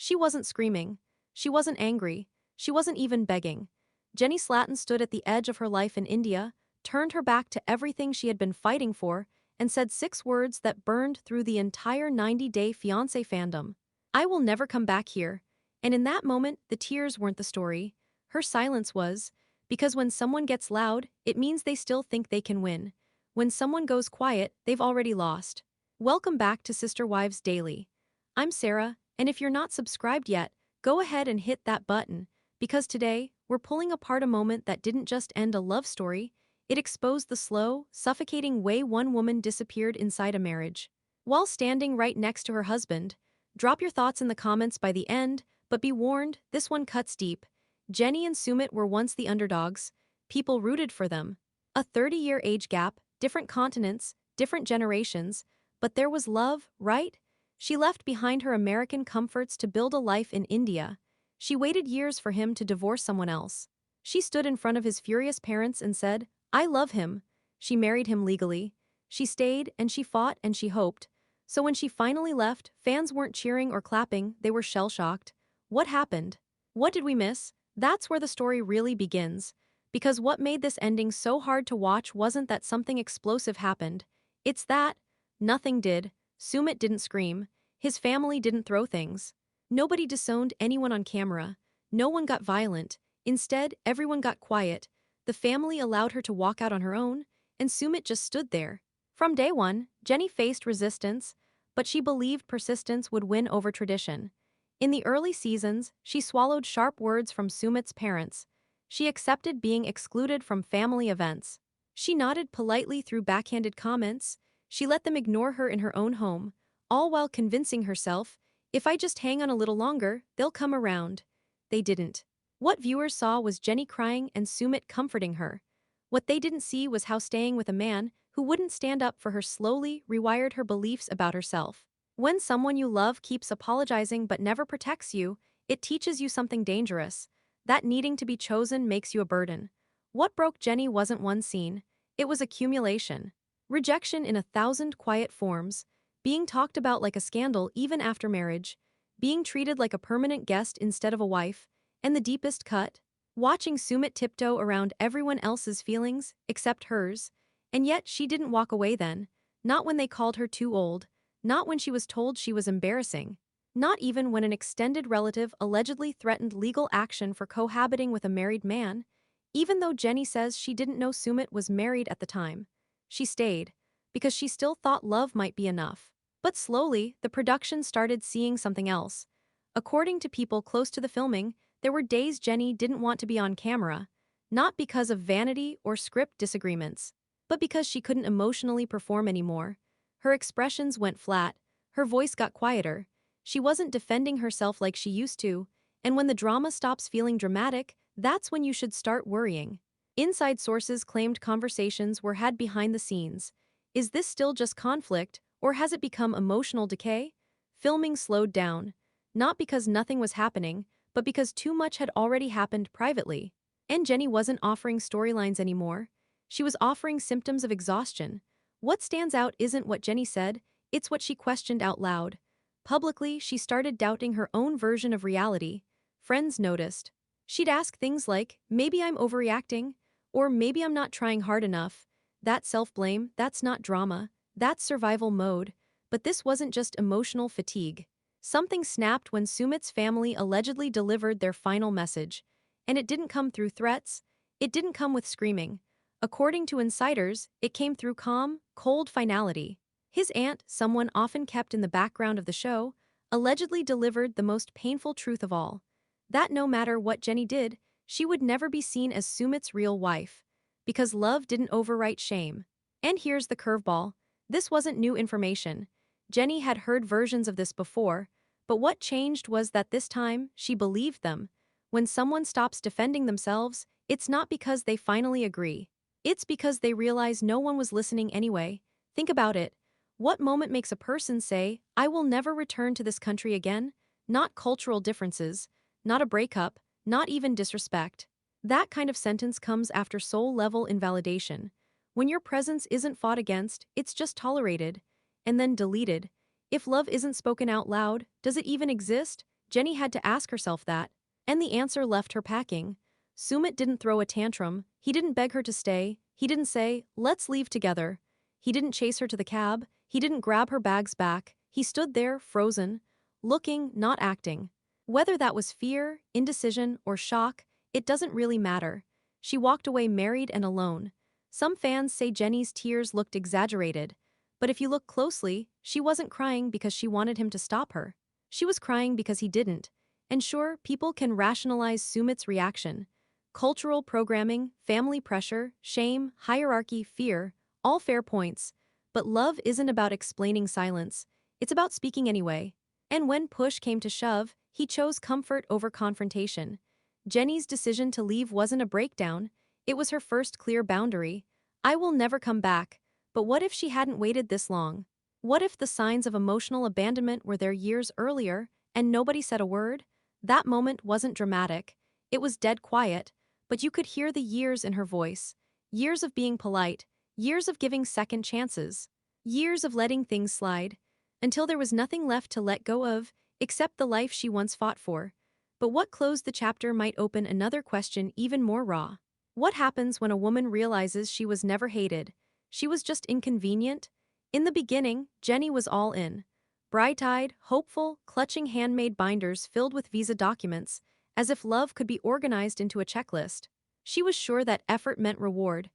She wasn't screaming. She wasn't angry. She wasn't even begging. Jenny Slatten stood at the edge of her life in India, turned her back to everything she had been fighting for, and said 6 words that burned through the entire 90-day Fiance fandom. I will never come back here. And in that moment, the tears weren't the story. Her silence was, because when someone gets loud, it means they still think they can win. When someone goes quiet, they've already lost. Welcome back to Sister Wives Daily. I'm Sarah, and if you're not subscribed yet, go ahead and hit that button, because today, we're pulling apart a moment that didn't just end a love story, it exposed the slow, suffocating way one woman disappeared inside a marriage. While standing right next to her husband, drop your thoughts in the comments by the end, but be warned, this one cuts deep. Jenny and Sumit were once the underdogs. People rooted for them. A 30-year age gap, different continents, different generations, but there was love, right? She left behind her American comforts to build a life in India. She waited years for him to divorce someone else. She stood in front of his furious parents and said, I love him. She married him legally. She stayed and she fought and she hoped. So when she finally left, fans weren't cheering or clapping, they were shell-shocked. What happened? What did we miss? That's where the story really begins. Because what made this ending so hard to watch wasn't that something explosive happened. It's that nothing did. Sumit didn't scream. His family didn't throw things. Nobody disowned anyone on camera. No one got violent. Instead, everyone got quiet. The family allowed her to walk out on her own, and Sumit just stood there. From day one, Jenny faced resistance, but she believed persistence would win over tradition. In the early seasons, she swallowed sharp words from Sumit's parents. She accepted being excluded from family events. She nodded politely through backhanded comments. She let them ignore her in her own home, all while convincing herself, if I just hang on a little longer, they'll come around. They didn't. What viewers saw was Jenny crying and Sumit comforting her. What they didn't see was how staying with a man who wouldn't stand up for her slowly rewired her beliefs about herself. When someone you love keeps apologizing but never protects you, it teaches you something dangerous. That needing to be chosen makes you a burden. What broke Jenny wasn't one scene. It was accumulation. Rejection in 1,000 quiet forms, being talked about like a scandal even after marriage, being treated like a permanent guest instead of a wife, and the deepest cut, watching Sumit tiptoe around everyone else's feelings except hers, and yet she didn't walk away then, not when they called her too old, not when she was told she was embarrassing, not even when an extended relative allegedly threatened legal action for cohabiting with a married man, even though Jenny says she didn't know Sumit was married at the time. She stayed, because she still thought love might be enough. But slowly, the production started seeing something else. According to people close to the filming, there were days Jenny didn't want to be on camera, not because of vanity or script disagreements, but because she couldn't emotionally perform anymore. Her expressions went flat, her voice got quieter, she wasn't defending herself like she used to, and when the drama stops feeling dramatic, that's when you should start worrying. Inside sources claimed conversations were had behind the scenes. Is this still just conflict, or has it become emotional decay? Filming slowed down, not because nothing was happening, but because too much had already happened privately. And Jenny wasn't offering storylines anymore. She was offering symptoms of exhaustion. What stands out isn't what Jenny said, it's what she questioned out loud. Publicly, she started doubting her own version of reality. Friends noticed. She'd ask things like, maybe I'm overreacting, or maybe I'm not trying hard enough. That's self-blame, that's not drama, that's survival mode. But this wasn't just emotional fatigue. Something snapped when Sumit's family allegedly delivered their final message. And it didn't come through threats, it didn't come with screaming. According to insiders, it came through calm, cold finality. His aunt, someone often kept in the background of the show, allegedly delivered the most painful truth of all. That no matter what Jenny did, she would never be seen as Sumit's real wife. Because love didn't overwrite shame. And here's the curveball. This wasn't new information. Jenny had heard versions of this before, but what changed was that this time, she believed them. When someone stops defending themselves, it's not because they finally agree. It's because they realize no one was listening anyway. Think about it. What moment makes a person say, I will never return to this country again? Not cultural differences, not a breakup, not even disrespect. That kind of sentence comes after soul-level invalidation. When your presence isn't fought against, it's just tolerated. And then deleted. If love isn't spoken out loud, does it even exist? Jenny had to ask herself that. And the answer left her packing. Sumit didn't throw a tantrum, he didn't beg her to stay, he didn't say, let's leave together. He didn't chase her to the cab, he didn't grab her bags back, he stood there, frozen, looking, not acting. Whether that was fear, indecision, or shock, it doesn't really matter. She walked away married and alone. Some fans say Jenny's tears looked exaggerated. But if you look closely, she wasn't crying because she wanted him to stop her. She was crying because he didn't. And sure, people can rationalize Sumit's reaction. Cultural programming, family pressure, shame, hierarchy, fear, all fair points. But love isn't about explaining silence. It's about speaking anyway. And when push came to shove, he chose comfort over confrontation. Jenny's decision to leave wasn't a breakdown. It was her first clear boundary. I will never come back. But what if she hadn't waited this long? What if the signs of emotional abandonment were there years earlier, and nobody said a word? That moment wasn't dramatic. It was dead quiet, but you could hear the years in her voice. Years of being polite, years of giving second chances, years of letting things slide, until there was nothing left to let go of, except the life she once fought for. But what closed the chapter might open another question even more raw. What happens when a woman realizes she was never hated? She was just inconvenient? In the beginning, Jenny was all in. Bright-eyed, hopeful, clutching handmade binders filled with visa documents, as if love could be organized into a checklist. She was sure that effort meant reward.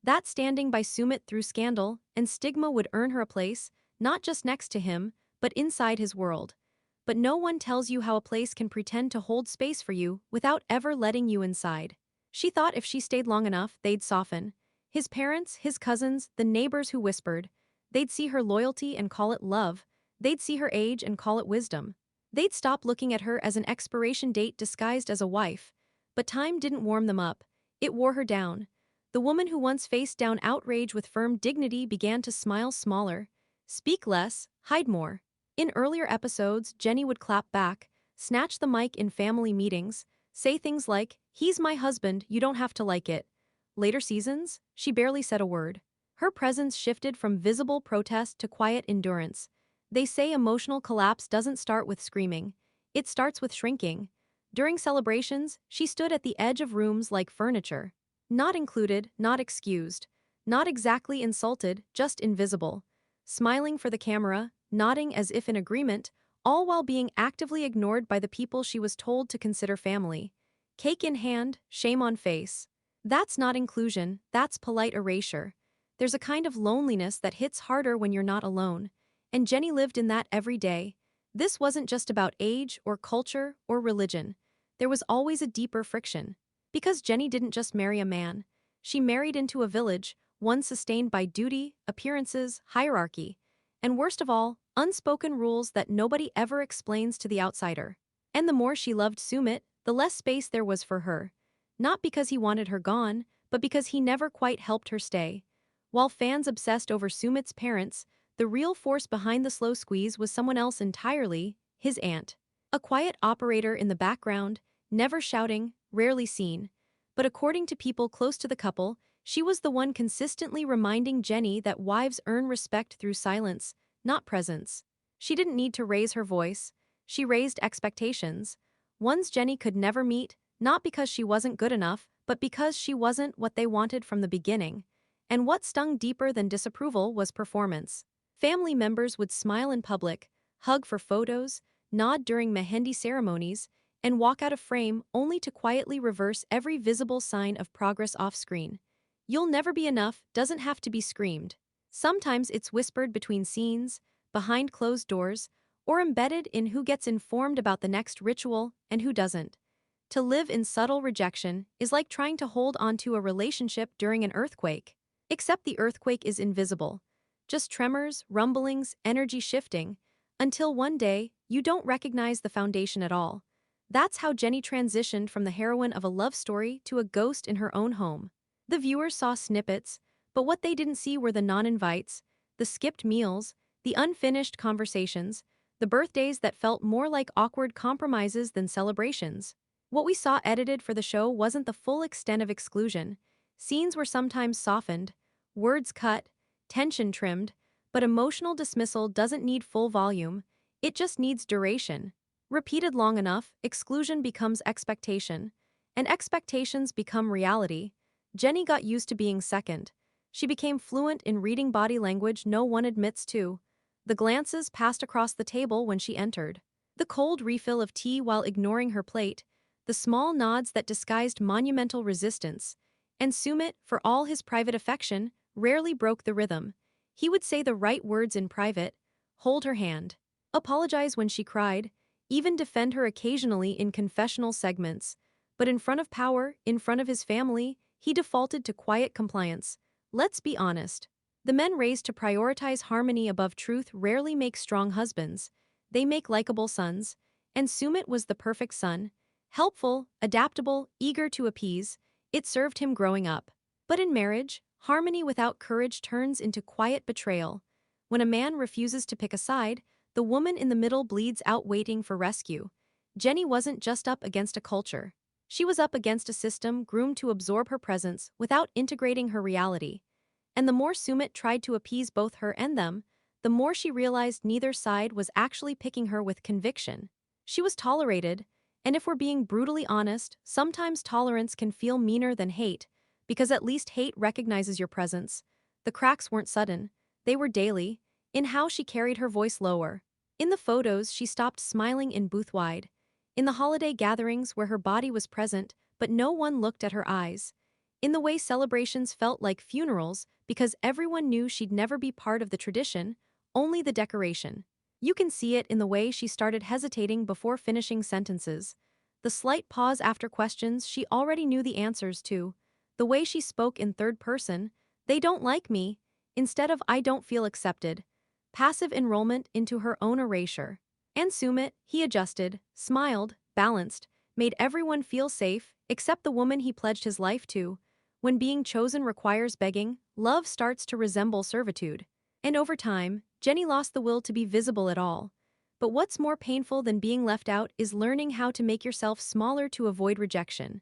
That standing by Sumit through scandal and stigma would earn her a place, not just next to him, but inside his world. But no one tells you how a place can pretend to hold space for you without ever letting you inside. She thought if she stayed long enough, they'd soften. His parents, his cousins, the neighbors who whispered. They'd see her loyalty and call it love. They'd see her age and call it wisdom. They'd stop looking at her as an expiration date disguised as a wife. But time didn't warm them up. It wore her down. The woman who once faced down outrage with firm dignity began to smile smaller. Speak less, hide more. In earlier episodes, Jenny would clap back, snatch the mic in family meetings, say things like, "He's my husband, you don't have to like it." Later seasons, she barely said a word. Her presence shifted from visible protest to quiet endurance. They say emotional collapse doesn't start with screaming. It starts with shrinking. During celebrations, she stood at the edge of rooms like furniture. Not included, not excused. Not exactly insulted, just invisible. Smiling for the camera, nodding as if in agreement, all while being actively ignored by the people she was told to consider family. Cake in hand, shame on face. That's not inclusion, that's polite erasure. There's a kind of loneliness that hits harder when you're not alone. And Jenny lived in that every day. This wasn't just about age or culture or religion. There was always a deeper friction. Because Jenny didn't just marry a man. She married into a village, one sustained by duty, appearances, hierarchy. And worst of all, unspoken rules that nobody ever explains to the outsider. And the more she loved Sumit, the less space there was for her. Not because he wanted her gone, but because he never quite helped her stay. While fans obsessed over Sumit's parents, the real force behind the slow squeeze was someone else entirely, his aunt. A quiet operator in the background, never shouting, rarely seen. But according to people close to the couple, she was the one consistently reminding Jenny that wives earn respect through silence, not presence. She didn't need to raise her voice. She raised expectations. Ones Jenny could never meet, not because she wasn't good enough, but because she wasn't what they wanted from the beginning. And what stung deeper than disapproval was performance. Family members would smile in public, hug for photos, nod during mehendi ceremonies, and walk out of frame only to quietly reverse every visible sign of progress off-screen. "You'll never be enough" doesn't have to be screamed. Sometimes it's whispered between scenes, behind closed doors, or embedded in who gets informed about the next ritual and who doesn't. To live in subtle rejection is like trying to hold onto a relationship during an earthquake. Except the earthquake is invisible. Just tremors, rumblings, energy shifting, until one day, you don't recognize the foundation at all. That's how Jenny transitioned from the heroine of a love story to a ghost in her own home. The viewers saw snippets, but what they didn't see were the non-invites, the skipped meals, the unfinished conversations, the birthdays that felt more like awkward compromises than celebrations. What we saw edited for the show wasn't the full extent of exclusion. Scenes were sometimes softened, words cut, tension trimmed, but emotional dismissal doesn't need full volume, it just needs duration. Repeated long enough, exclusion becomes expectation. And expectations become reality. Jenny got used to being second. She became fluent in reading body language no one admits to. The glances passed across the table when she entered. The cold refill of tea while ignoring her plate. The small nods that disguised monumental resistance. And Sumit, for all his private affection, rarely broke the rhythm. He would say the right words in private, hold her hand, apologize when she cried, even defend her occasionally in confessional segments. But in front of power, in front of his family, he defaulted to quiet compliance. Let's be honest. The men raised to prioritize harmony above truth rarely make strong husbands. They make likable sons. And Sumit was the perfect son. Helpful, adaptable, eager to appease. It served him growing up. But in marriage, harmony without courage turns into quiet betrayal. When a man refuses to pick a side, the woman in the middle bleeds out waiting for rescue. Jenny wasn't just up against a culture. She was up against a system groomed to absorb her presence without integrating her reality. And the more Sumit tried to appease both her and them, the more she realized neither side was actually picking her with conviction. She was tolerated, and if we're being brutally honest, sometimes tolerance can feel meaner than hate, because at least hate recognizes your presence. The cracks weren't sudden, they were daily, in how she carried her voice lower. In the photos, she stopped smiling in booth-wide. In the holiday gatherings where her body was present, but no one looked at her eyes. In the way celebrations felt like funerals because everyone knew she'd never be part of the tradition, only the decoration. You can see it in the way she started hesitating before finishing sentences. The slight pause after questions she already knew the answers to. The way she spoke in third person, "They don't like me," instead of "I don't feel accepted." Passive enrollment into her own erasure. And Sumit, he adjusted, smiled, balanced, made everyone feel safe, except the woman he pledged his life to. When being chosen requires begging, love starts to resemble servitude. And over time, Jenny lost the will to be visible at all. But what's more painful than being left out is learning how to make yourself smaller to avoid rejection.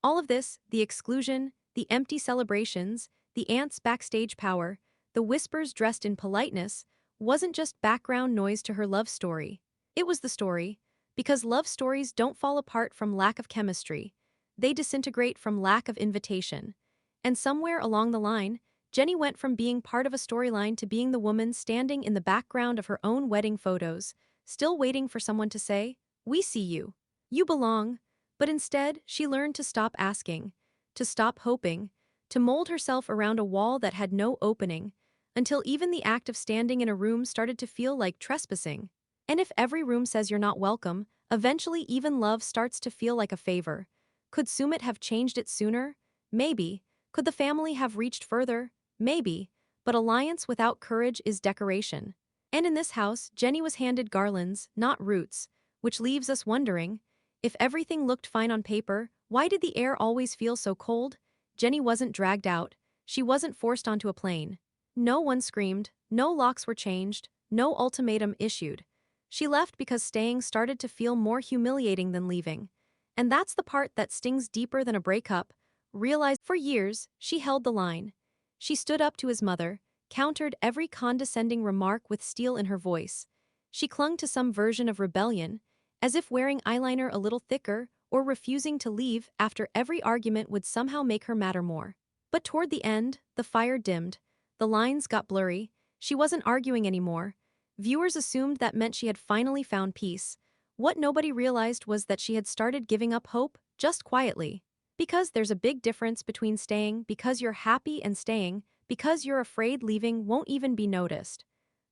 All of this, the exclusion, the empty celebrations, the aunt's backstage power, the whispers dressed in politeness, wasn't just background noise to her love story. It was the story, because love stories don't fall apart from lack of chemistry. They disintegrate from lack of invitation. And somewhere along the line, Jenny went from being part of a storyline to being the woman standing in the background of her own wedding photos, still waiting for someone to say, "We see you. You belong." But instead, she learned to stop asking, to stop hoping, to mold herself around a wall that had no opening, until even the act of standing in a room started to feel like trespassing. And if every room says you're not welcome, eventually even love starts to feel like a favor. Could Sumit have changed it sooner? Maybe. Could the family have reached further? Maybe. But alliance without courage is decoration. And in this house, Jenny was handed garlands, not roots, which leaves us wondering, if everything looked fine on paper, why did the air always feel so cold? Jenny wasn't dragged out. She wasn't forced onto a plane. No one screamed, no locks were changed, no ultimatum issued. She left because staying started to feel more humiliating than leaving. And that's the part that stings deeper than a breakup. Realized for years, she held the line. She stood up to his mother, countered every condescending remark with steel in her voice. She clung to some version of rebellion, as if wearing eyeliner a little thicker or refusing to leave after every argument would somehow make her matter more. But toward the end, the fire dimmed. The lines got blurry. She wasn't arguing anymore. Viewers assumed that meant she had finally found peace. What nobody realized was that she had started giving up hope, just quietly. Because there's a big difference between staying because you're happy and staying because you're afraid leaving won't even be noticed.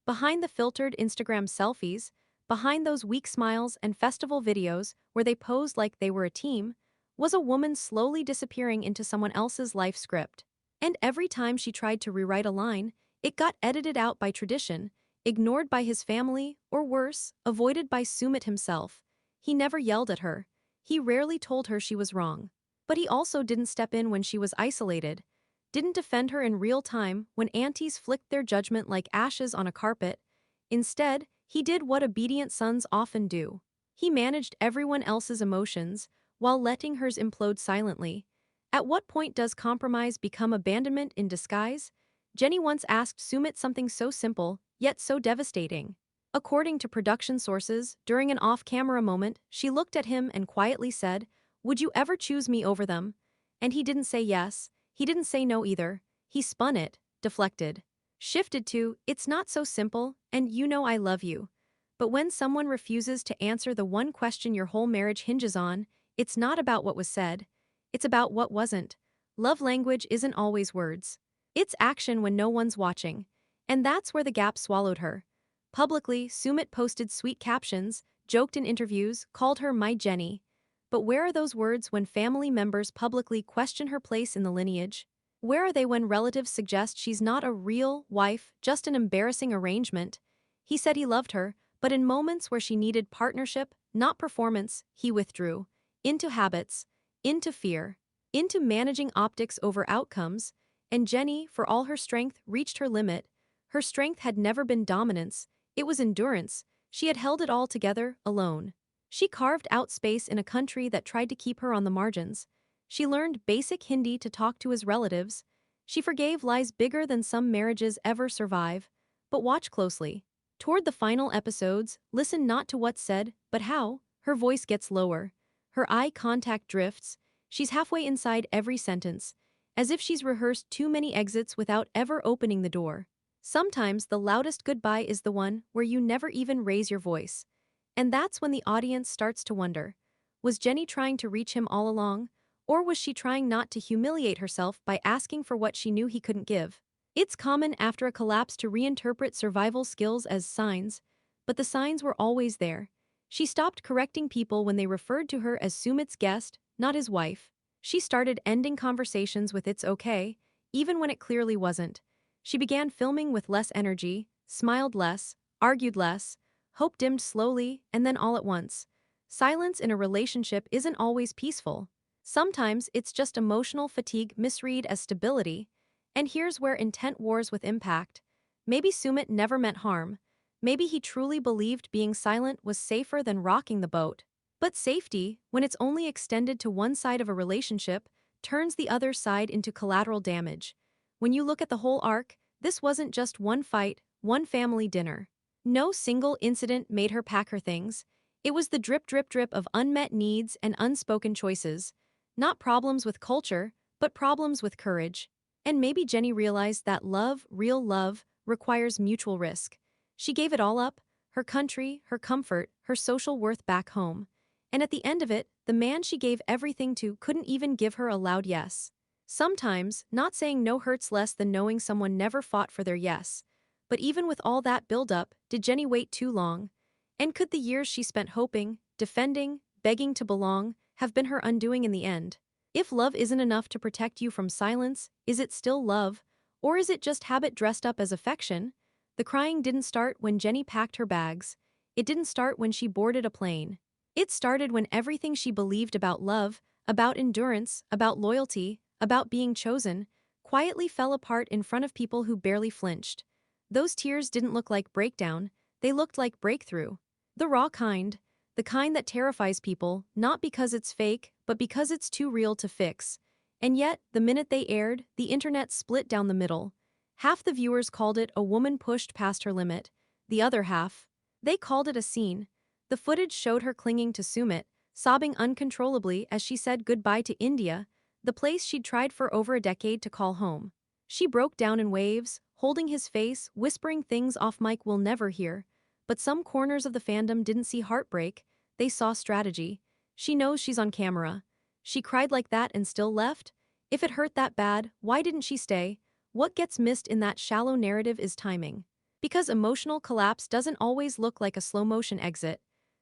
Behind the filtered Instagram selfies, behind those weak smiles and festival videos where they posed like they were a team, was a woman slowly disappearing into someone else's life script. And every time she tried to rewrite a line, it got edited out by tradition, ignored by his family, or worse, avoided by Sumit himself. He never yelled at her. He rarely told her she was wrong. But he also didn't step in when she was isolated, didn't defend her in real time when aunties flicked their judgment like ashes on a carpet. Instead, he did what obedient sons often do. He managed everyone else's emotions while letting hers implode silently. At what point does compromise become abandonment in disguise? Jenny once asked Sumit something so simple, yet so devastating. According to production sources, during an off-camera moment, she looked at him and quietly said, "Would you ever choose me over them?" And he didn't say yes, he didn't say no either. He spun it, deflected. Shifted to, "It's not so simple, and you know I love you." But when someone refuses to answer the one question your whole marriage hinges on, it's not about what was said. It's about what wasn't. Love language isn't always words. It's action when no one's watching. And that's where the gap swallowed her. Publicly, Sumit posted sweet captions, joked in interviews, called her "my Jenny." But where are those words when family members publicly question her place in the lineage? Where are they when relatives suggest she's not a real wife, just an embarrassing arrangement? He said he loved her, but in moments where she needed partnership, not performance, he withdrew. Into habits, into fear, into managing optics over outcomes, and Jenny, for all her strength, reached her limit. Her strength had never been dominance, it was endurance. She had held it all together, alone. She carved out space in a country that tried to keep her on the margins. She learned basic Hindi to talk to his relatives. She forgave lies bigger than some marriages ever survive. But watch closely. Toward the final episodes, listen not to what's said, but how. Her voice gets lower. Her eye contact drifts. She's halfway inside every sentence, as if she's rehearsed too many exits without ever opening the door. Sometimes the loudest goodbye is the one where you never even raise your voice. And that's when the audience starts to wonder, was Jenny trying to reach him all along? Or was she trying not to humiliate herself by asking for what she knew he couldn't give? It's common after a collapse to reinterpret survival skills as signs, but the signs were always there. She stopped correcting people when they referred to her as Sumit's guest, not his wife. She started ending conversations with "it's okay," even when it clearly wasn't. She began filming with less energy, smiled less, argued less, hope dimmed slowly, and then all at once. Silence in a relationship isn't always peaceful. Sometimes it's just emotional fatigue misread as stability. And here's where intent wars with impact. Maybe Sumit never meant harm. Maybe he truly believed being silent was safer than rocking the boat. But safety, when it's only extended to one side of a relationship, turns the other side into collateral damage. When you look at the whole arc, this wasn't just one fight, one family dinner. No single incident made her pack her things. It was the drip drip drip of unmet needs and unspoken choices. Not problems with culture, but problems with courage. And maybe Jenny realized that love, real love, requires mutual risk. She gave it all up, her country, her comfort, her social worth back home. And at the end of it, the man she gave everything to couldn't even give her a loud yes. Sometimes, not saying no hurts less than knowing someone never fought for their yes. But even with all that build-up, did Jenny wait too long? And could the years she spent hoping, defending, begging to belong, have been her undoing in the end? If love isn't enough to protect you from silence, is it still love? Or is it just habit dressed up as affection? The crying didn't start when Jenny packed her bags. It didn't start when she boarded a plane. It started when everything she believed about love, about endurance, about loyalty, about being chosen, quietly fell apart in front of people who barely flinched. Those tears didn't look like breakdown, they looked like breakthrough. The raw kind. The kind that terrifies people, not because it's fake, but because it's too real to fix. And yet, the minute they aired, the internet split down the middle. Half the viewers called it a woman pushed past her limit. The other half, they called it a scene. The footage showed her clinging to Sumit, sobbing uncontrollably as she said goodbye to India, the place she'd tried for over a decade to call home. She broke down in waves, holding his face, whispering things off mic we'll never hear. But some corners of the fandom didn't see heartbreak, they saw strategy. She knows she's on camera. She cried like that and still left? If it hurt that bad, why didn't she stay? What gets missed in that shallow narrative is timing. Because emotional collapse doesn't always look like a slow-motion exit.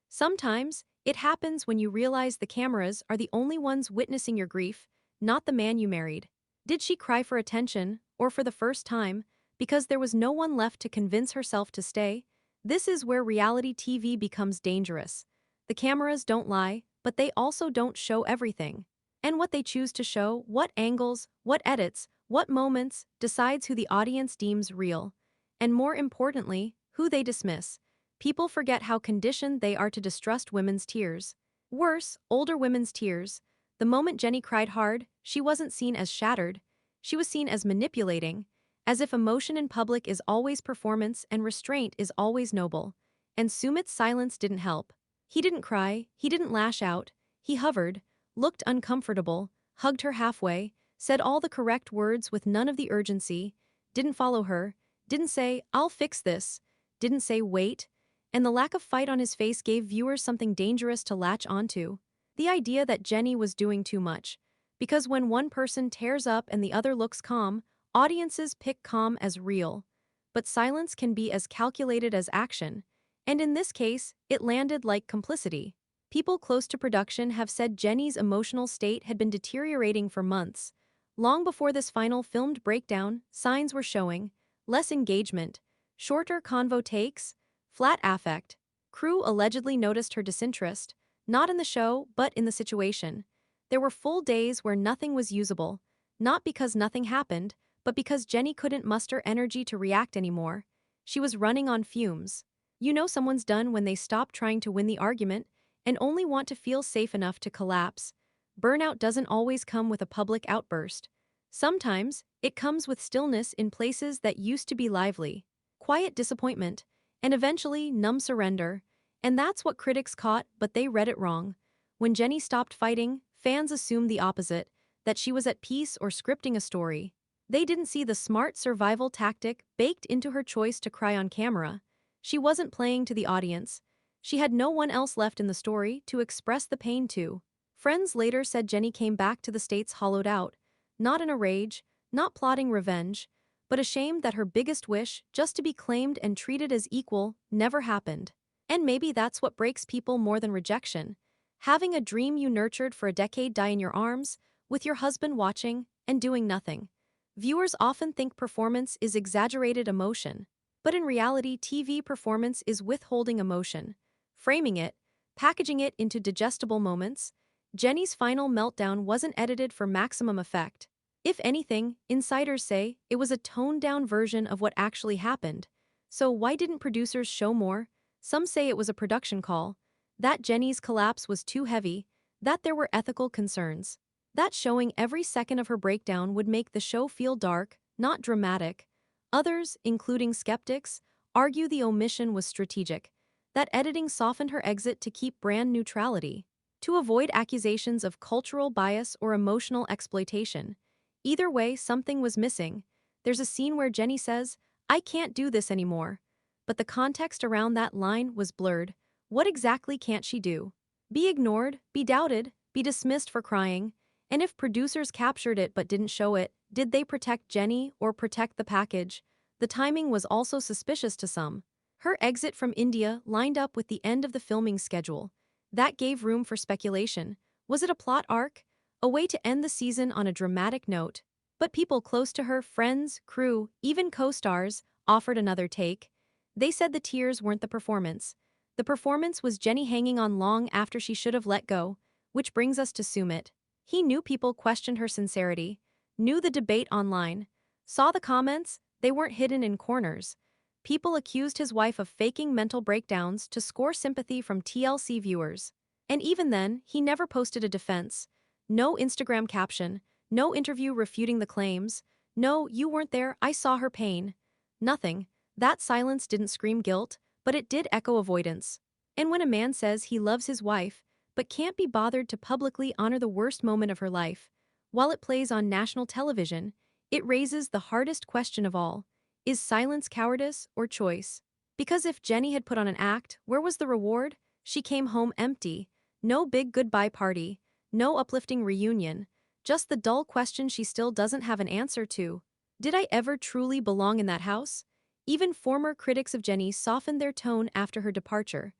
Sometimes, it happens when you realize the cameras are the only ones witnessing your grief, not the man you married. Did she cry for attention, or for the first time, because there was no one left to convince herself to stay? This is where reality TV becomes dangerous. The cameras don't lie, but they also don't show everything. And what they choose to show, what angles, what edits, what moments, decides who the audience deems real. And more importantly, who they dismiss. People forget how conditioned they are to distrust women's tears. Worse, older women's tears. The moment Jenny cried hard, she wasn't seen as shattered. She was seen as manipulating, as if emotion in public is always performance and restraint is always noble. And Sumit's silence didn't help. He didn't cry, he didn't lash out, he hovered, looked uncomfortable, hugged her halfway, said all the correct words with none of the urgency, didn't follow her, didn't say, "I'll fix this," didn't say, "Wait," and the lack of fight on his face gave viewers something dangerous to latch onto. The idea that Jenny was doing too much. Because when one person tears up and the other looks calm, audiences pick calm as real. But silence can be as calculated as action. And in this case, it landed like complicity. People close to production have said Jenny's emotional state had been deteriorating for months. Long before this final filmed breakdown, signs were showing less engagement, shorter convo takes, flat affect. Crew allegedly noticed her disinterest, not in the show, but in the situation. There were full days where nothing was usable, not because nothing happened, but because Jenny couldn't muster energy to react anymore. She was running on fumes. You know someone's done when they stop trying to win the argument and only want to feel safe enough to collapse. Burnout doesn't always come with a public outburst. Sometimes, it comes with stillness in places that used to be lively, quiet disappointment, and eventually numb surrender. And that's what critics caught, but they read it wrong. When Jenny stopped fighting, fans assumed the opposite, that she was at peace or scripting a story. They didn't see the smart survival tactic baked into her choice to cry on camera. She wasn't playing to the audience. She had no one else left in the story to express the pain to. Friends later said Jenny came back to the States hollowed out, not in a rage, not plotting revenge, but ashamed that her biggest wish, just to be claimed and treated as equal, never happened. And maybe that's what breaks people more than rejection. Having a dream you nurtured for a decade die in your arms, with your husband watching, and doing nothing. Viewers often think performance is exaggerated emotion. But in reality, TV performance is withholding emotion. Framing it, packaging it into digestible moments. Jenny's final meltdown wasn't edited for maximum effect. If anything, insiders say it was a toned-down version of what actually happened. So why didn't producers show more? Some say it was a production call, that Jenny's collapse was too heavy, that there were ethical concerns, that showing every second of her breakdown would make the show feel dark, not dramatic. Others, including skeptics, argue the omission was strategic, that editing softened her exit to keep brand neutrality, to avoid accusations of cultural bias or emotional exploitation. Either way, something was missing. There's a scene where Jenny says, "I can't do this anymore." But the context around that line was blurred. What exactly can't she do? Be ignored, be doubted, be dismissed for crying? And if producers captured it but didn't show it, did they protect Jenny or protect the package? The timing was also suspicious to some. Her exit from India lined up with the end of the filming schedule. That gave room for speculation. Was it a plot arc? A way to end the season on a dramatic note? But people close to her, friends, crew, even co-stars, offered another take. They said the tears weren't the performance. The performance was Jenny hanging on long after she should have let go, which brings us to Sumit. He knew people questioned her sincerity, knew the debate online, saw the comments, they weren't hidden in corners. People accused his wife of faking mental breakdowns to score sympathy from TLC viewers. And even then, he never posted a defense. No Instagram caption, no interview refuting the claims, no "you weren't there, I saw her pain." Nothing. That silence didn't scream guilt, but it did echo avoidance. And when a man says he loves his wife, but can't be bothered to publicly honor the worst moment of her life, while it plays on national television, it raises the hardest question of all. Is silence cowardice or choice? Because if Jenny had put on an act, where was the reward? She came home empty. No big goodbye party. No uplifting reunion. Just the dull question she still doesn't have an answer to. Did I ever truly belong in that house? Even former critics of Jenny softened their tone after her departure.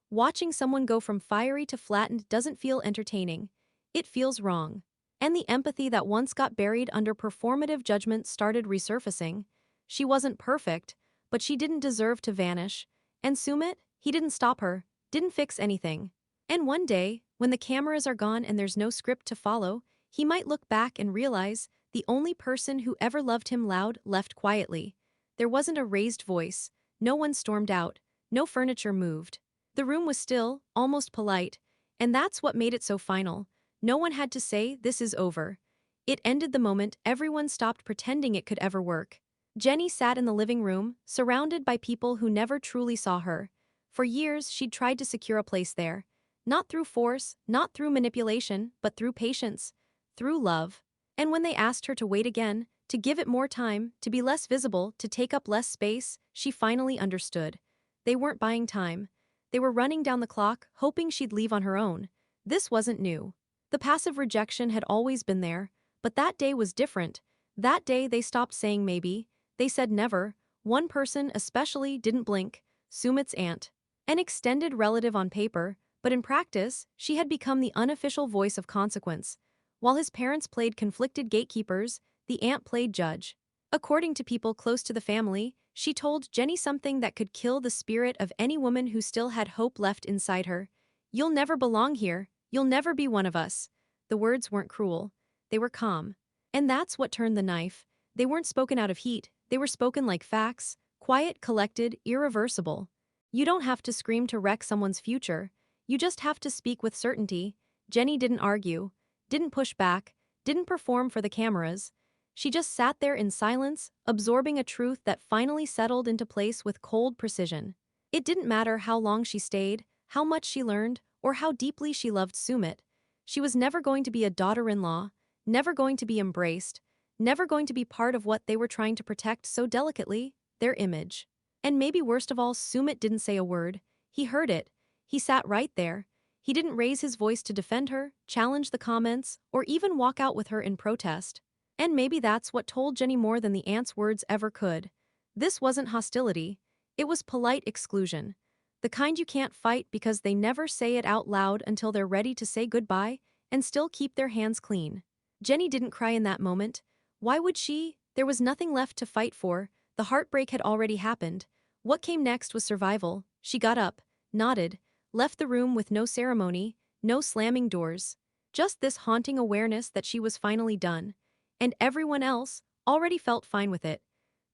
Watching someone go from fiery to flattened doesn't feel entertaining. It feels wrong. And the empathy that once got buried under performative judgment started resurfacing. She wasn't perfect, but she didn't deserve to vanish. And Sumit, he didn't stop her, didn't fix anything. And one day, when the cameras are gone and there's no script to follow, he might look back and realize the only person who ever loved him loud left quietly. There wasn't a raised voice, no one stormed out, no furniture moved. The room was still, almost polite, and that's what made it so final. No one had to say, "This is over." It ended the moment everyone stopped pretending it could ever work. Jenny sat in the living room, surrounded by people who never truly saw her. For years, she'd tried to secure a place there. Not through force, not through manipulation, but through patience. Through love. And when they asked her to wait again, to give it more time, to be less visible, to take up less space, she finally understood. They weren't buying time. They were running down the clock, hoping she'd leave on her own. This wasn't new. The passive rejection had always been there, but that day was different. That day they stopped saying maybe. They said never. One person especially didn't blink. Sumit's aunt. An extended relative on paper, but in practice, she had become the unofficial voice of consequence. While his parents played conflicted gatekeepers, the aunt played judge. According to people close to the family, she told Jenny something that could kill the spirit of any woman who still had hope left inside her. "You'll never belong here. You'll never be one of us." The words weren't cruel. They were calm. And that's what turned the knife. They weren't spoken out of heat. They were spoken like facts, quiet, collected, irreversible. You don't have to scream to wreck someone's future. You just have to speak with certainty. Jenny didn't argue, didn't push back, didn't perform for the cameras. She just sat there in silence, absorbing a truth that finally settled into place with cold precision. It didn't matter how long she stayed, how much she learned, or how deeply she loved Sumit. She was never going to be a daughter-in-law, never going to be embraced, never going to be part of what they were trying to protect so delicately, their image. And maybe worst of all, Sumit didn't say a word. He heard it. He sat right there. He didn't raise his voice to defend her, challenge the comments, or even walk out with her in protest. And maybe that's what told Jenny more than the aunt's words ever could. This wasn't hostility. It was polite exclusion. The kind you can't fight because they never say it out loud until they're ready to say goodbye and still keep their hands clean. Jenny didn't cry in that moment. Why would she? There was nothing left to fight for. The heartbreak had already happened. What came next was survival. She got up, nodded, left the room with no ceremony, no slamming doors. Just this haunting awareness that she was finally done. And everyone else already felt fine with it.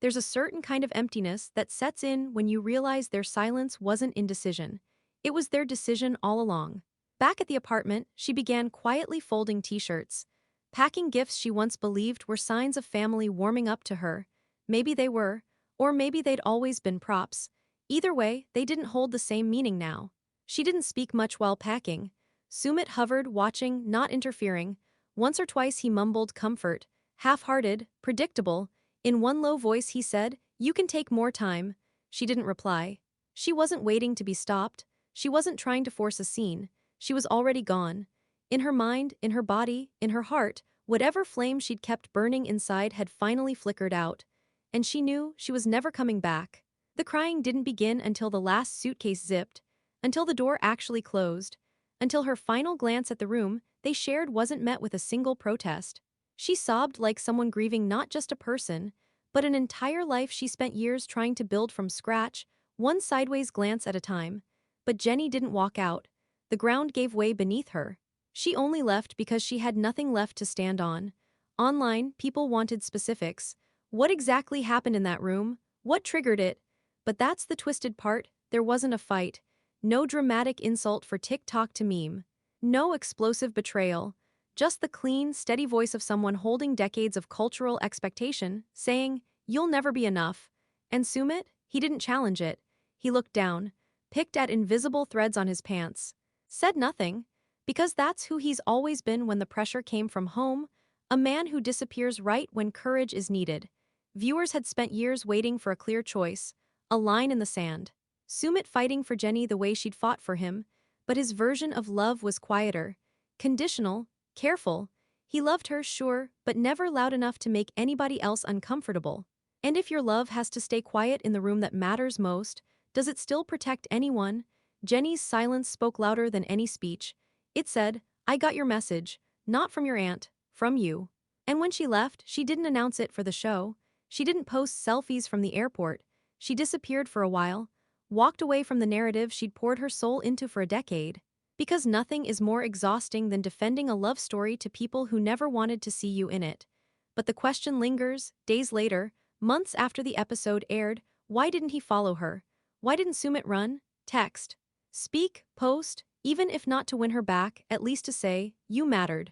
There's a certain kind of emptiness that sets in when you realize their silence wasn't indecision. It was their decision all along. Back at the apartment, she began quietly folding t-shirts, packing gifts she once believed were signs of family warming up to her. Maybe they were, or maybe they'd always been props. Either way, they didn't hold the same meaning now. She didn't speak much while packing. Sumit hovered, watching, not interfering. Once or twice he mumbled comfort, half-hearted, predictable. In one low voice he said, "You can take more time." She didn't reply. She wasn't waiting to be stopped. She wasn't trying to force a scene. She was already gone. In her mind, in her body, in her heart, whatever flame she'd kept burning inside had finally flickered out. And she knew she was never coming back. The crying didn't begin until the last suitcase zipped, until the door actually closed, until her final glance at the room they shared wasn't met with a single protest. She sobbed like someone grieving not just a person, but an entire life she spent years trying to build from scratch, one sideways glance at a time. But Jenny didn't walk out. The ground gave way beneath her. She only left because she had nothing left to stand on. Online, people wanted specifics. What exactly happened in that room? What triggered it? But that's the twisted part. There wasn't a fight. No dramatic insult for TikTok to meme. No explosive betrayal. Just the clean, steady voice of someone holding decades of cultural expectation, saying, "You'll never be enough." And Sumit? He didn't challenge it. He looked down, picked at invisible threads on his pants. Said nothing. Because that's who he's always been when the pressure came from home. A man who disappears right when courage is needed. Viewers had spent years waiting for a clear choice, a line in the sand. Sumit fighting for Jenny the way she'd fought for him, but his version of love was quieter, conditional, careful. He loved her, sure, but never loud enough to make anybody else uncomfortable. And if your love has to stay quiet in the room that matters most, does it still protect anyone? Jenny's silence spoke louder than any speech. It said, "I got your message, not from your aunt, from you." And when she left, she didn't announce it for the show. She didn't post selfies from the airport. She disappeared for a while, walked away from the narrative she'd poured her soul into for a decade. Because nothing is more exhausting than defending a love story to people who never wanted to see you in it. But the question lingers, days later, months after the episode aired, why didn't he follow her? Why didn't Sumit run, text, speak, post, even if not to win her back, at least to say, "You mattered"?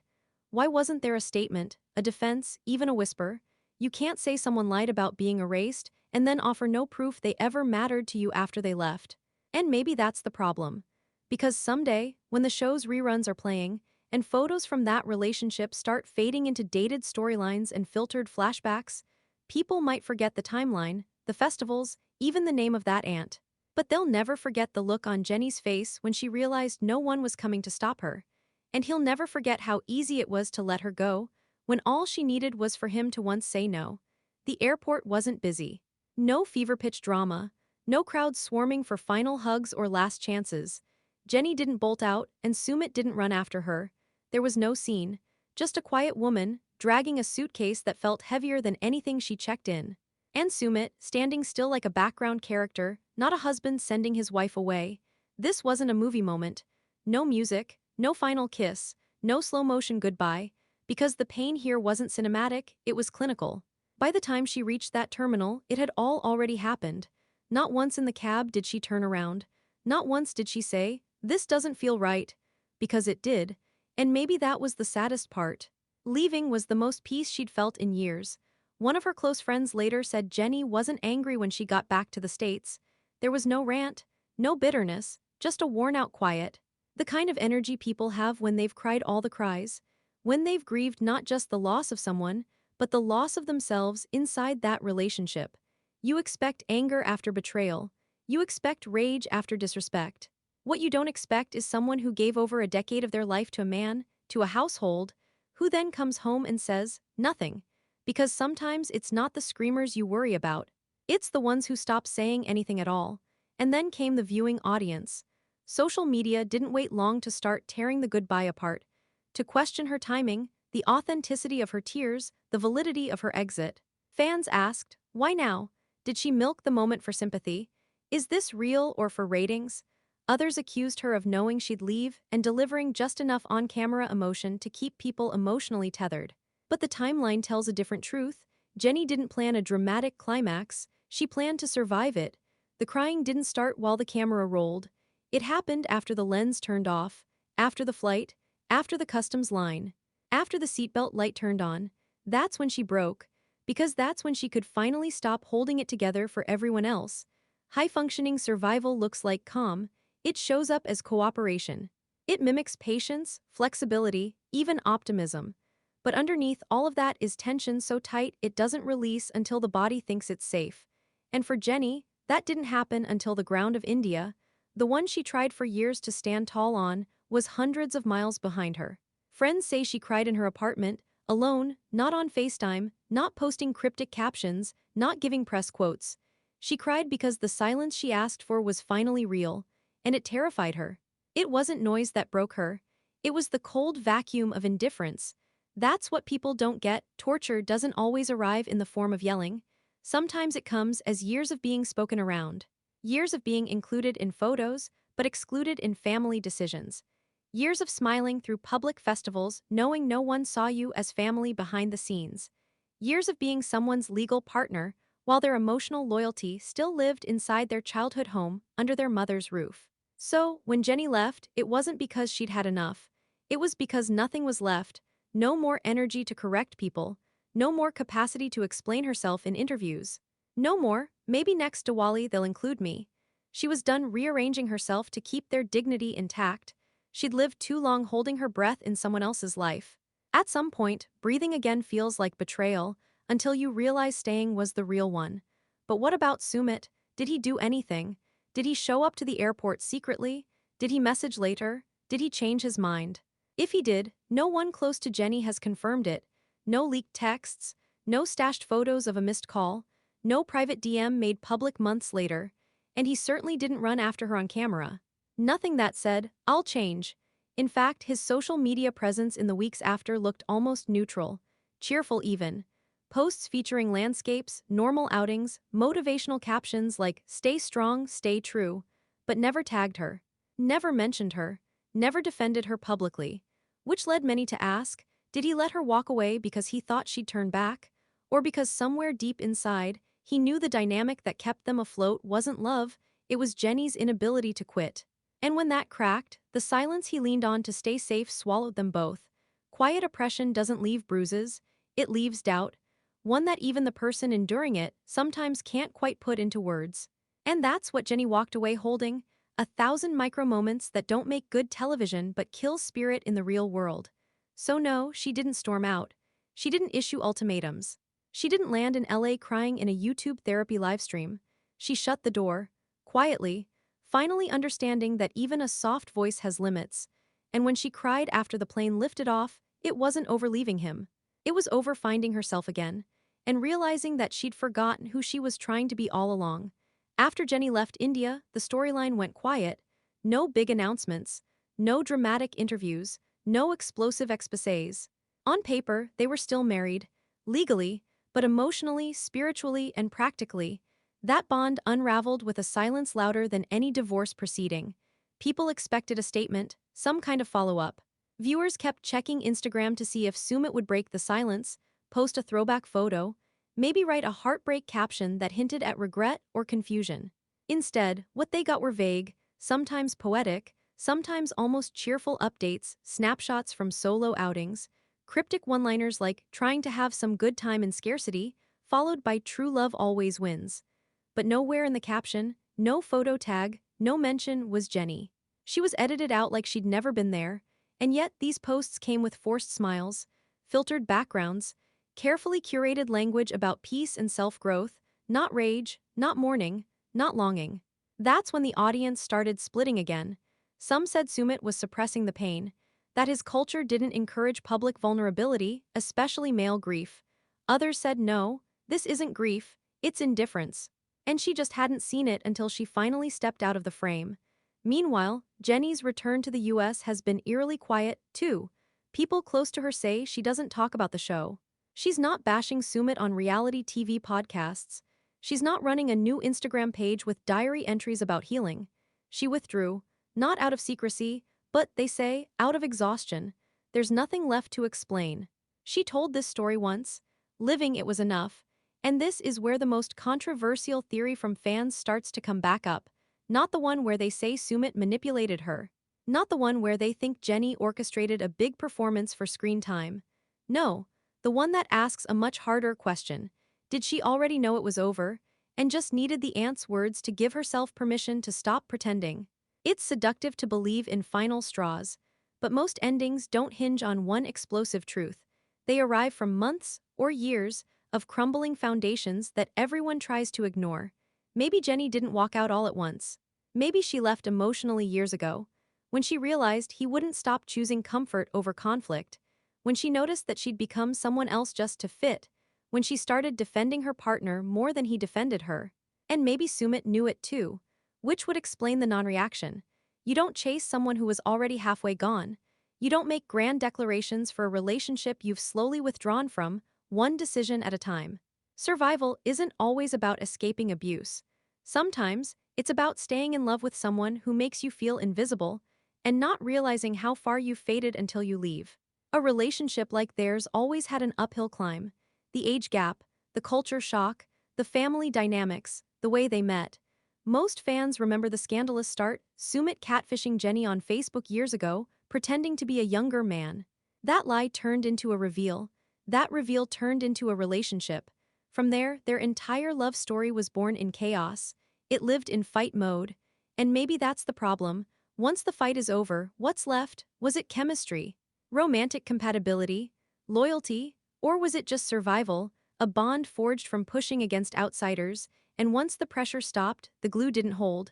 Why wasn't there a statement, a defense, even a whisper? You can't say someone lied about being erased and then offer no proof they ever mattered to you after they left. And maybe that's the problem. Because someday, when the show's reruns are playing, and photos from that relationship start fading into dated storylines and filtered flashbacks, people might forget the timeline, the festivals, even the name of that aunt. But they'll never forget the look on Jenny's face when she realized no one was coming to stop her. And he'll never forget how easy it was to let her go, when all she needed was for him to once say no. The airport wasn't busy. No fever-pitch drama, no crowds swarming for final hugs or last chances. Jenny didn't bolt out, and Sumit didn't run after her. There was no scene, just a quiet woman, dragging a suitcase that felt heavier than anything she checked in. And Sumit, standing still like a background character, not a husband sending his wife away. This wasn't a movie moment. No music, no final kiss, no slow-motion goodbye, because the pain here wasn't cinematic, it was clinical. By the time she reached that terminal, it had all already happened. Not once in the cab did she turn around. Not once did she say, "This doesn't feel right." Because it did. And maybe that was the saddest part. Leaving was the most peace she'd felt in years. One of her close friends later said Jenny wasn't angry when she got back to the States. There was no rant, no bitterness, just a worn-out quiet. The kind of energy people have when they've cried all the cries. When they've grieved not just the loss of someone, but the loss of themselves inside that relationship. You expect anger after betrayal. You expect rage after disrespect. What you don't expect is someone who gave over a decade of their life to a man, to a household, who then comes home and says, nothing. Because sometimes it's not the screamers you worry about. It's the ones who stop saying anything at all. And then came the viewing audience. Social media didn't wait long to start tearing the goodbye apart. To question her timing, the authenticity of her tears, the validity of her exit. Fans asked, why now? Did she milk the moment for sympathy? Is this real or for ratings? Others accused her of knowing she'd leave and delivering just enough on-camera emotion to keep people emotionally tethered. But the timeline tells a different truth. Jenny didn't plan a dramatic climax, she planned to survive it. The crying didn't start while the camera rolled. It happened after the lens turned off, after the flight, after the customs line, after the seatbelt light turned on. That's when she broke. Because that's when she could finally stop holding it together for everyone else. High-functioning survival looks like calm. It shows up as cooperation. It mimics patience, flexibility, even optimism. But underneath all of that is tension so tight it doesn't release until the body thinks it's safe. And for Jenny, that didn't happen until the ground of India. The one she tried for years to stand tall on was hundreds of miles behind her. Friends say she cried in her apartment, alone, not on FaceTime, not posting cryptic captions, not giving press quotes. She cried because the silence she asked for was finally real, and it terrified her. It wasn't noise that broke her. It was the cold vacuum of indifference. That's what people don't get. Torture doesn't always arrive in the form of yelling. Sometimes it comes as years of being spoken around. Years of being included in photos, but excluded in family decisions. Years of smiling through public festivals, knowing no one saw you as family behind the scenes. Years of being someone's legal partner, while their emotional loyalty still lived inside their childhood home under their mother's roof. So, when Jenny left, it wasn't because she'd had enough. It was because nothing was left, no more energy to correct people, no more capacity to explain herself in interviews. No more, maybe next Diwali they'll include me. She was done rearranging herself to keep their dignity intact. She'd lived too long holding her breath in someone else's life. At some point, breathing again feels like betrayal, until you realize staying was the real one. But what about Sumit? Did he do anything? Did he show up to the airport secretly? Did he message later? Did he change his mind? If he did, no one close to Jenny has confirmed it. No leaked texts, no stashed photos of a missed call, no private DM made public months later, and he certainly didn't run after her on camera. Nothing that said, "I'll change." In fact, his social media presence in the weeks after looked almost neutral, cheerful even. Posts featuring landscapes, normal outings, motivational captions like "Stay strong, stay true," but never tagged her, never mentioned her, never defended her publicly. Which led many to ask, did he let her walk away because he thought she'd turn back? Or because somewhere deep inside, he knew the dynamic that kept them afloat wasn't love, it was Jenny's inability to quit. And when that cracked, the silence he leaned on to stay safe swallowed them both. Quiet oppression doesn't leave bruises, it leaves doubt, one that even the person enduring it sometimes can't quite put into words. And that's what Jenny walked away holding, 1,000 micro moments that don't make good television but kill spirit in the real world. So no, she didn't storm out. She didn't issue ultimatums. She didn't land in LA crying in a YouTube therapy livestream. She shut the door, quietly, finally understanding that even a soft voice has limits. And when she cried after the plane lifted off, it wasn't over leaving him. It was over finding herself again, and realizing that she'd forgotten who she was trying to be all along. After Jenny left India, the storyline went quiet. No big announcements, no dramatic interviews, no explosive exposés. On paper, they were still married, legally, but emotionally, spiritually, and practically, that bond unraveled with a silence louder than any divorce proceeding. People expected a statement, some kind of follow-up. Viewers kept checking Instagram to see if Sumit would break the silence, post a throwback photo, maybe write a heartbreak caption that hinted at regret or confusion. Instead, what they got were vague, sometimes poetic, sometimes almost cheerful updates, snapshots from solo outings, cryptic one-liners like trying to have some good time in scarcity, followed by true love always wins. But nowhere in the caption, no photo tag, no mention was Jenny. She was edited out like she'd never been there, and yet these posts came with forced smiles, filtered backgrounds, carefully curated language about peace and self-growth, not rage, not mourning, not longing. That's when the audience started splitting again. Some said Sumit was suppressing the pain, that his culture didn't encourage public vulnerability, especially male grief. Others said no, this isn't grief, it's indifference. And she just hadn't seen it until she finally stepped out of the frame. Meanwhile, Jenny's return to the US has been eerily quiet, too. People close to her say she doesn't talk about the show. She's not bashing Sumit on reality TV podcasts. She's not running a new Instagram page with diary entries about healing. She withdrew, not out of secrecy, but, they say, out of exhaustion. There's nothing left to explain. She told this story once. Living it was enough. And this is where the most controversial theory from fans starts to come back up. Not the one where they say Sumit manipulated her. Not the one where they think Jenny orchestrated a big performance for screen time. No, the one that asks a much harder question. Did she already know it was over, and just needed the aunt's words to give herself permission to stop pretending? It's seductive to believe in final straws, but most endings don't hinge on one explosive truth. They arrive from months, or years, of crumbling foundations that everyone tries to ignore. Maybe Jenny didn't walk out all at once. Maybe she left emotionally years ago, when she realized he wouldn't stop choosing comfort over conflict, when she noticed that she'd become someone else just to fit, when she started defending her partner more than he defended her. And maybe Sumit knew it too, which would explain the non-reaction. You don't chase someone who is already halfway gone. You don't make grand declarations for a relationship you've slowly withdrawn from, one decision at a time. Survival isn't always about escaping abuse. Sometimes, it's about staying in love with someone who makes you feel invisible and not realizing how far you've faded until you leave. A relationship like theirs always had an uphill climb. The age gap, the culture shock, the family dynamics, the way they met. Most fans remember the scandalous start, Sumit catfishing Jenny on Facebook years ago, pretending to be a younger man. That lie turned into a reveal. That reveal turned into a relationship. From there, their entire love story was born in chaos. It lived in fight mode. And maybe that's the problem. Once the fight is over, what's left? Was it chemistry? Romantic compatibility? Loyalty? Or was it just survival? A bond forged from pushing against outsiders, and once the pressure stopped, the glue didn't hold.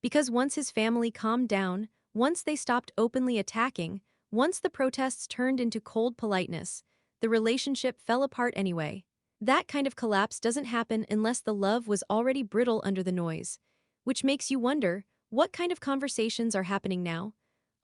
Because once his family calmed down, once they stopped openly attacking, once the protests turned into cold politeness, the relationship fell apart anyway. That kind of collapse doesn't happen unless the love was already brittle under the noise. Which makes you wonder, what kind of conversations are happening now?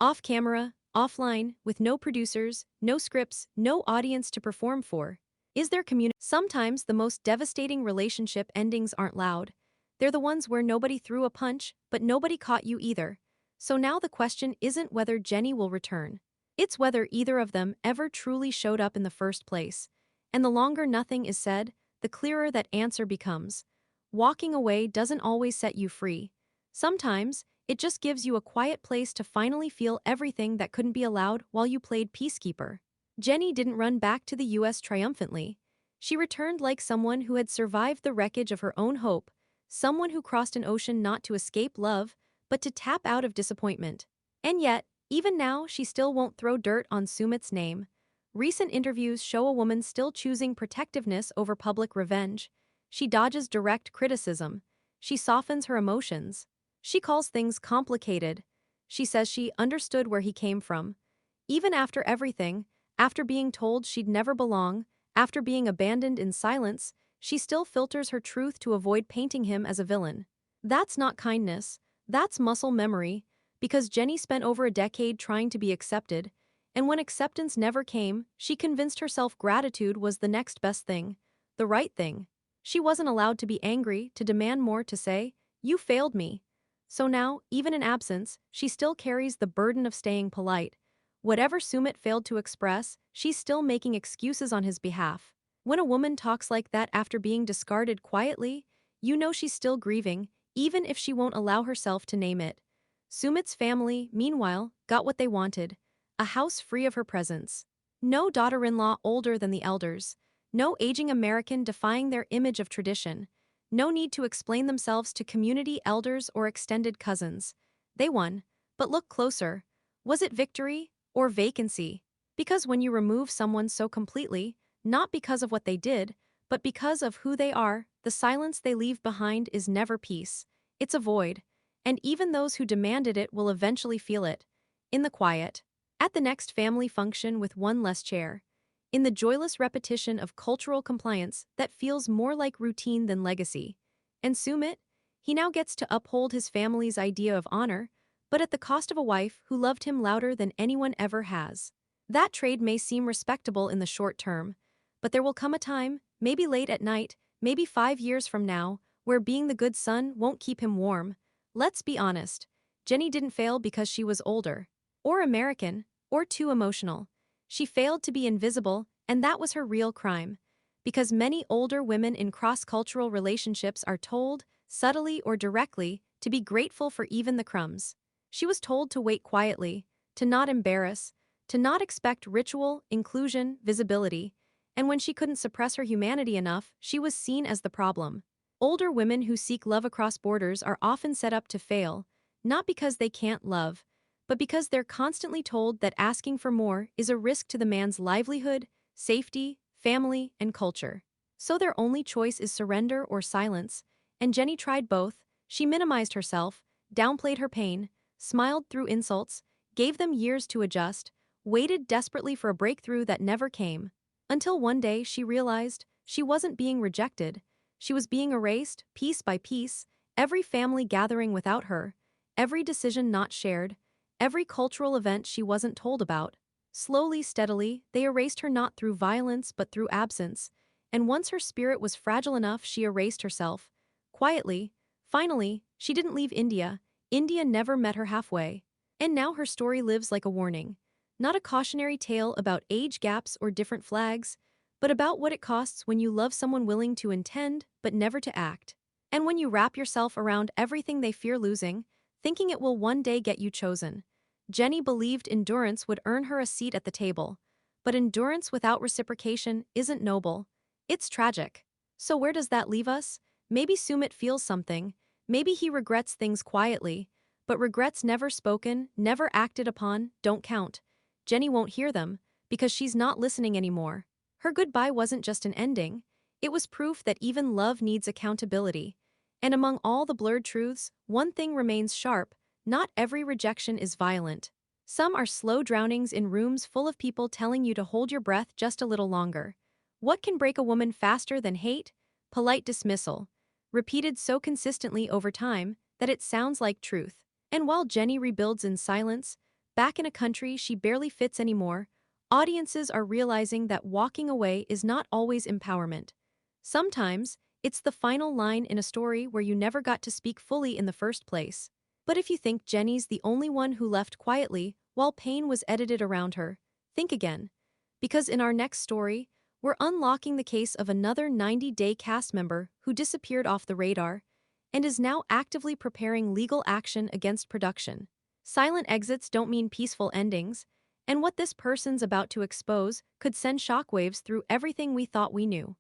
Off camera, offline, with no producers, no scripts, no audience to perform for. Is there community? Sometimes the most devastating relationship endings aren't loud. They're the ones where nobody threw a punch, but nobody caught you either. So now the question isn't whether Jenny will return. It's whether either of them ever truly showed up in the first place. And the longer nothing is said, the clearer that answer becomes. Walking away doesn't always set you free. Sometimes, it just gives you a quiet place to finally feel everything that couldn't be allowed while you played peacekeeper. Jenny didn't run back to the US triumphantly. She returned like someone who had survived the wreckage of her own hope, someone who crossed an ocean not to escape love, but to tap out of disappointment. And yet, even now, she still won't throw dirt on Sumit's name. Recent interviews show a woman still choosing protectiveness over public revenge. She dodges direct criticism. She softens her emotions. She calls things complicated. She says she understood where he came from. Even after everything, after being told she'd never belong, after being abandoned in silence, she still filters her truth to avoid painting him as a villain. That's not kindness, that's muscle memory, because Jenny spent over a decade trying to be accepted, and when acceptance never came, she convinced herself gratitude was the next best thing, the right thing. She wasn't allowed to be angry, to demand more, to say, "You failed me." So now, even in absence, she still carries the burden of staying polite. Whatever Sumit failed to express, she's still making excuses on his behalf. When a woman talks like that after being discarded quietly, you know she's still grieving, even if she won't allow herself to name it. Sumit's family, meanwhile, got what they wanted: a house free of her presence. No daughter-in-law older than the elders. No aging American defying their image of tradition. No need to explain themselves to community elders or extended cousins. They won. But look closer. Was it victory or vacancy? Because when you remove someone so completely, not because of what they did, but because of who they are, the silence they leave behind is never peace. It's a void. And even those who demanded it will eventually feel it. In the quiet. At the next family function with one less chair. In the joyless repetition of cultural compliance that feels more like routine than legacy. And Sumit? He now gets to uphold his family's idea of honor, but at the cost of a wife who loved him louder than anyone ever has. That trade may seem respectable in the short term, but there will come a time, maybe late at night, maybe 5 years from now, where being the good son won't keep him warm. Let's be honest. Jenny didn't fail because she was older, or American, or too emotional. She failed to be invisible, and that was her real crime. Because many older women in cross-cultural relationships are told, subtly or directly, to be grateful for even the crumbs. She was told to wait quietly, to not embarrass, to not expect ritual, inclusion, visibility, and when she couldn't suppress her humanity enough, she was seen as the problem. Older women who seek love across borders are often set up to fail, not because they can't love, but because they're constantly told that asking for more is a risk to the man's livelihood, safety, family, and culture. So their only choice is surrender or silence, and Jenny tried both. She minimized herself, downplayed her pain, smiled through insults, gave them years to adjust, waited desperately for a breakthrough that never came. Until one day she realized she wasn't being rejected. She was being erased, piece by piece, every family gathering without her, every decision not shared, every cultural event she wasn't told about. Slowly, steadily, they erased her not through violence but through absence, and once her spirit was fragile enough she erased herself. Quietly. Finally, she didn't leave India. India never met her halfway. And now her story lives like a warning. Not a cautionary tale about age gaps or different flags, but about what it costs when you love someone willing to intend but never to act. And when you wrap yourself around everything they fear losing, thinking it will one day get you chosen. Jenny believed endurance would earn her a seat at the table. But endurance without reciprocation isn't noble. It's tragic. So where does that leave us? Maybe Sumit feels something. Maybe he regrets things quietly. But regrets never spoken, never acted upon, don't count. Jenny won't hear them, because she's not listening anymore. Her goodbye wasn't just an ending. It was proof that even love needs accountability. And among all the blurred truths, one thing remains sharp: not every rejection is violent. Some are slow drownings in rooms full of people telling you to hold your breath just a little longer. What can break a woman faster than hate? Polite dismissal. Repeated so consistently over time that it sounds like truth. And while Jenny rebuilds in silence, back in a country she barely fits anymore, audiences are realizing that walking away is not always empowerment. Sometimes, it's the final line in a story where you never got to speak fully in the first place. But if you think Jenny's the only one who left quietly while pain was edited around her, think again. Because in our next story, we're unlocking the case of another 90-day cast member who disappeared off the radar and is now actively preparing legal action against production. Silent exits don't mean peaceful endings, and what this person's about to expose could send shockwaves through everything we thought we knew.